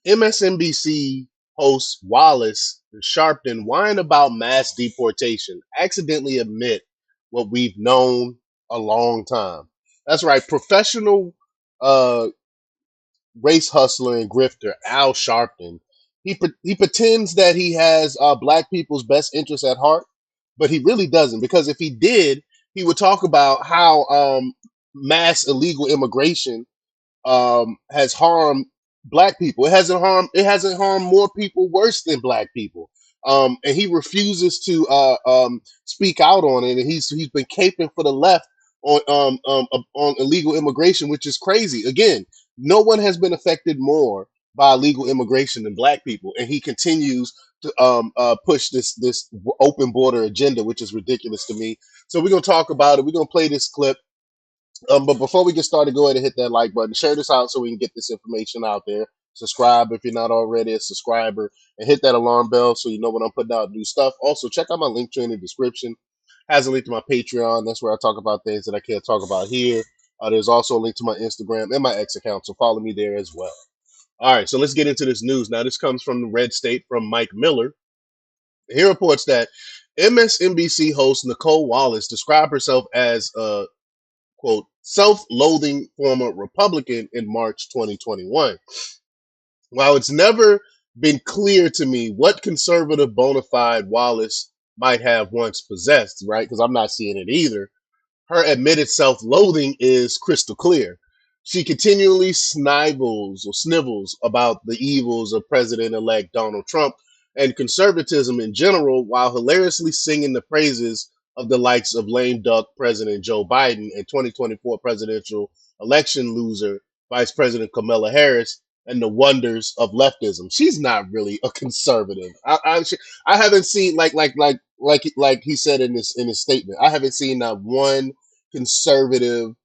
MSNBC host Wallace and Sharpton whine about mass deportation, accidentally admit what we've known a long time. That's right, professional uh, race hustler and grifter Al Sharpton. He pretends that he has black people's best interests at heart, but he really doesn't. Because if he did, he would talk about how mass illegal immigration has harmed black people. It hasn't harmed more people worse than black people. And he refuses to speak out on it. And he's been caping for the left on illegal immigration, which is crazy. Again, no one has been affected more by illegal immigration than black people, and he continues to push this open border agenda, which is ridiculous to me. So we're gonna talk about it. We're gonna play this clip, but before we get started, go ahead and hit that like button. Share this out so we can get this information out there. Subscribe if you're not already a subscriber, and hit that alarm bell so you know when I'm putting out new stuff. Also, check out my link tree in the description. Has a link to my Patreon. That's where I talk about things that I can't talk about here. There's also a link to my Instagram and my X account, so follow me there as well. All right, so let's get into this news. Now, this comes from the Red State from Mike Miller. He reports that MSNBC host Nicole Wallace described herself as quote, self-loathing former Republican in March 2021. While it's never been clear to me what conservative bona fide Wallace might have once possessed, right? Because I'm not seeing it either. Her admitted self-loathing is crystal clear. She continually snivels about the evils of President-elect Donald Trump and conservatism in general, while hilariously singing the praises of the likes of lame duck President Joe Biden and 2024 presidential election loser Vice President Kamala Harris and the wonders of leftism. She's not really a conservative. I haven't seen like he said in his statement. I haven't seen not one conservative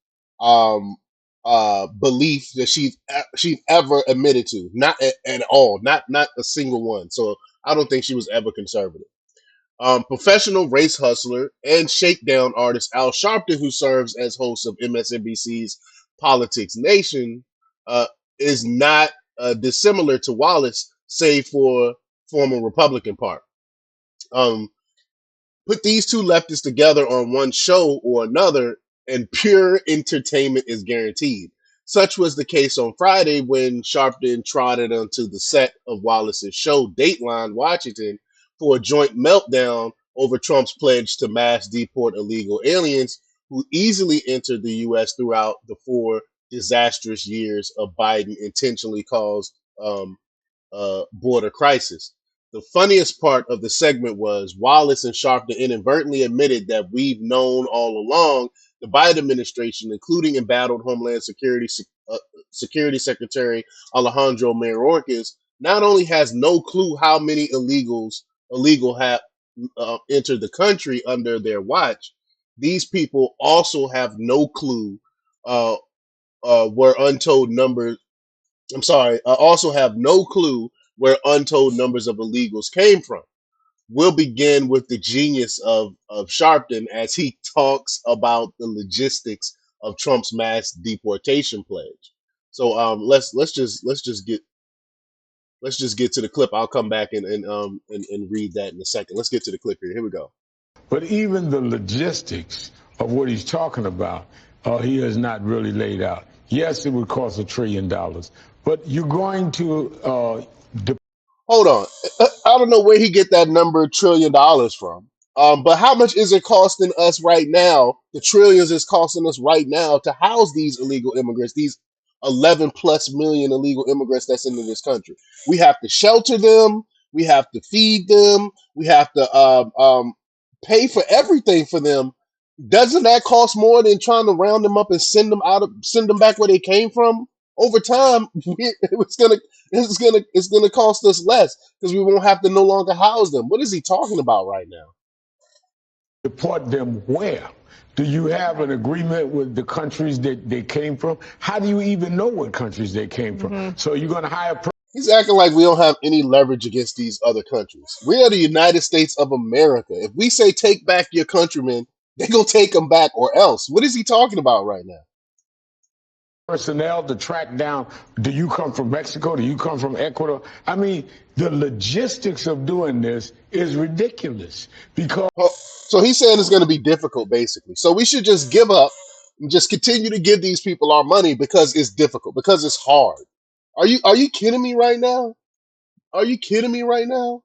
um belief that she's ever admitted to, not at all, not a single one. So I don't think she was ever conservative. Professional race hustler and shakedown artist Al Sharpton, who serves as host of MSNBC's Politics Nation, uh, is not dissimilar to Wallace, save for former Republican part. Um, Put these two leftists together on one show or another, and pure entertainment is guaranteed. Such was the case on Friday when Sharpton trotted onto the set of Wallace's show, Dateline Washington, for a joint meltdown over Trump's pledge to mass deport illegal aliens who easily entered the U.S. throughout the 4 disastrous years of Biden intentionally caused border crisis. The funniest part of the segment was Wallace and Sharpton inadvertently admitted that we've known all along the Biden administration, including embattled Homeland Security Secretary Alejandro Mayorkas, not only has no clue how many illegal have entered the country under their watch, these people also have no clue uh, where untold numbers also have no clue where untold numbers of illegals came from. We'll begin with the genius of Sharpton as he talks about the logistics of Trump's mass deportation pledge. So let's just get to the clip. I'll come back and read that in a second. Let's get to the clip here. Here we go. But even the logistics of what he's talking about, he has not really laid out. Yes, it would cost $1 trillion, but you're going to Hold on. I don't know where he get that number $1 trillion from. But how much is it costing us right now? The trillions is costing us right now to house these illegal immigrants, these 11 plus million illegal immigrants that's into this country. We have to shelter them. We have to feed them. We have to pay for everything for them. Doesn't that cost more than trying to round them up and send them back where they came from? Over time, it's gonna cost us less because we won't have to no longer house them. What is he talking about right now? deport them where? Do you have an agreement with the countries that they came from? How do you even know what countries they came from? So you're going to hire. He's acting like we don't have any leverage against these other countries. We are the United States of America. If we say take back your countrymen, they gonna take them back or else. What is he talking about right now? personnel to track down, do you come from Mexico? Do you come from Ecuador? I mean, the logistics of doing this is ridiculous because Well, so he's saying it's going to be difficult, basically. So we should just give up and just continue to give these people our money because it's difficult, because it's hard. Are you kidding me right now? Are you kidding me right now?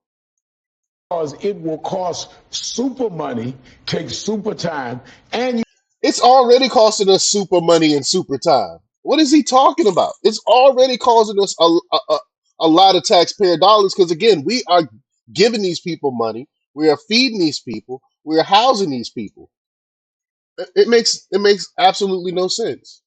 it will cost super money, take super time, and you It's already costing us super money and super time. What is he talking about? It's already causing us a lot of taxpayer dollars because, again, we are giving these people money. We are feeding these people. We are housing these people. It makes absolutely no sense.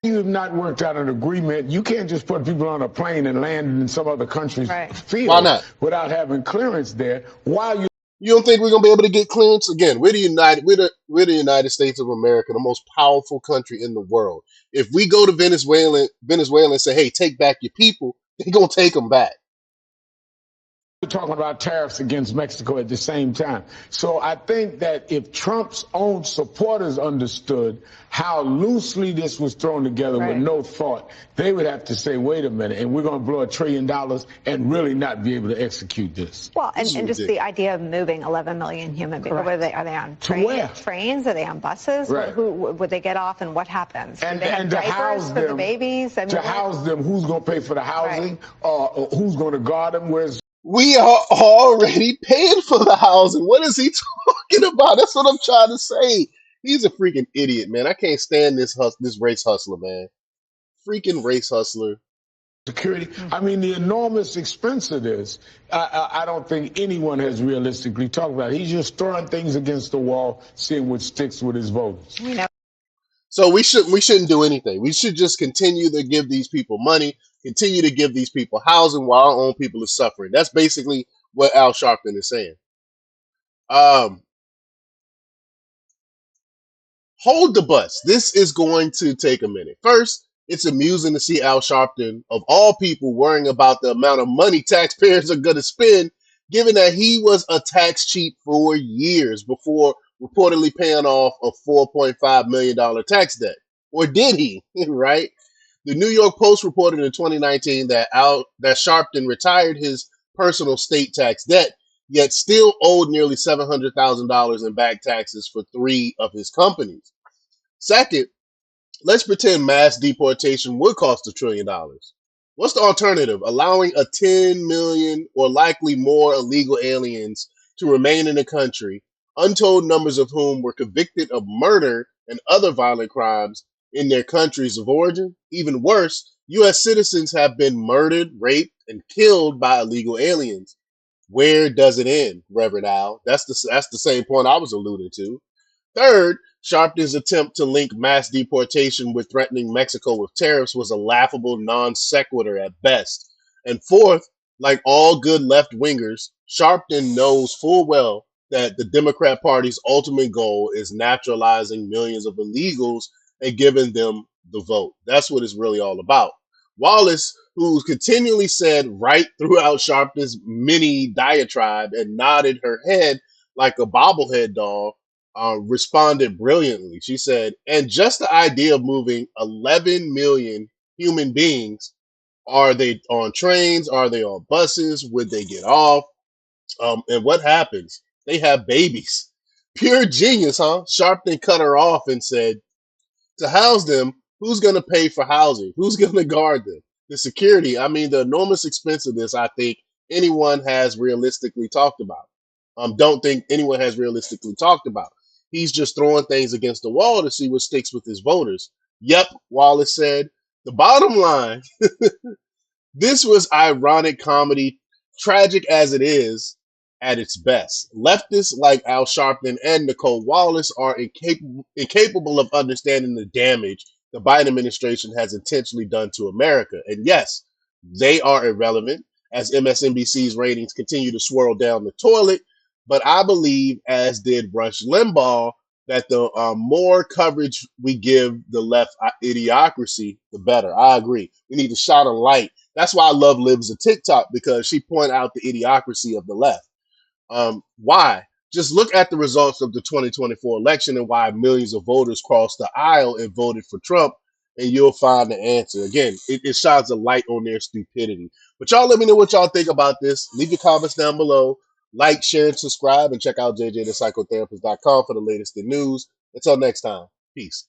have not worked out an agreement. You can't just put people on a plane and land in some other country's Right. Why field not? without having clearance there while you You don't think we're gonna be able to get clearance again? We're the United States of America, the most powerful country in the world. If we go to Venezuela and say, "Hey, take back your people," they're gonna take them back. talking about tariffs against Mexico at the same time. So I think that if Trump's own supporters understood how loosely this was thrown together with Right. no thought, they would have to say, wait a minute, and we're going to blow $1 trillion and really not be able to execute this. Well, This is and just the ridiculous. idea of moving 11 million human beings. Correct. What are they on To where? trains? Are they on buses? Right. Who would they get off and what happens? Do they have And to diapers house for the them, babies? I mean, house them, who's going to pay for the housing? Or who's going to guard them? Where's We are already paying for the housing. What is he talking about? That's what I'm trying to say. He's a freaking idiot, man. I can't stand this race hustler, man. Freaking race hustler. security? I mean, the enormous expense of this, I don't think anyone has realistically talked about it. He's just throwing things against the wall, seeing what sticks with his voters. we know. So we shouldn't do anything. We should just continue to give these people money, continue to give these people housing while our own people are suffering. That's basically what Al Sharpton is saying. Um, Hold the bus. This is going to take a minute. First, it's amusing to see Al Sharpton, of all people, worrying about the amount of money taxpayers are going to spend, given that he was a tax cheat for years before reportedly paying off a $4.5 million tax debt. Or did he? Right? The New York Post reported in 2019 that Sharpton retired his personal state tax debt, yet still owed nearly $700,000 in back taxes for three of his companies. Second, let's pretend mass deportation would cost $1 trillion. What's the alternative? Allowing a 10 million or likely more illegal aliens to remain in the country, untold numbers of whom were convicted of murder and other violent crimes in their countries of origin. Even worse, U.S. citizens have been murdered, raped, and killed by illegal aliens. Where does it end, Reverend Al? That's the same point I was alluding to. Third, Sharpton's attempt to link mass deportation with threatening Mexico with tariffs was a laughable non sequitur at best. And fourth, like all good left wingers, Sharpton knows full well that the Democrat Party's ultimate goal is naturalizing millions of illegals and giving them the vote. That's what it's really all about. Wallace, who continually said right throughout Sharpton's mini diatribe and nodded her head like a bobblehead doll, responded brilliantly. She said, and just the idea of moving 11 million human beings, are they on trains? Are they on buses? Would they get off? And what happens? They have babies. Pure genius, huh? Sharpton cut her off and said, to house them, who's going to pay for housing? Who's going to guard them? The security. I mean, the enormous expense of this, I think anyone has realistically talked about. Don't think anyone has realistically talked about. He's just throwing things against the wall to see what sticks with his voters. Yep, Wallace said. The bottom line, this was ironic comedy, tragic as it is at its best. Leftists like Al Sharpton and Nicole Wallace are incapable of understanding the damage the Biden administration has intentionally done to America. And yes, they are irrelevant as MSNBC's ratings continue to swirl down the toilet. But I believe, as did Rush Limbaugh, that the more coverage we give the left idiocracy, the better. I agree. We need to shine a light. That's why I love Libs of TikTok, because she pointed out the idiocracy of the left. Why? Just look at the results of the 2024 election and why millions of voters crossed the aisle and voted for Trump, and you'll find the answer. Again, it shines a light on their stupidity. But y'all let me know what y'all think about this. Leave your comments down below. Like, share, and subscribe, and check out jjthepsychotherapist.com for the latest in news. Until next time, peace.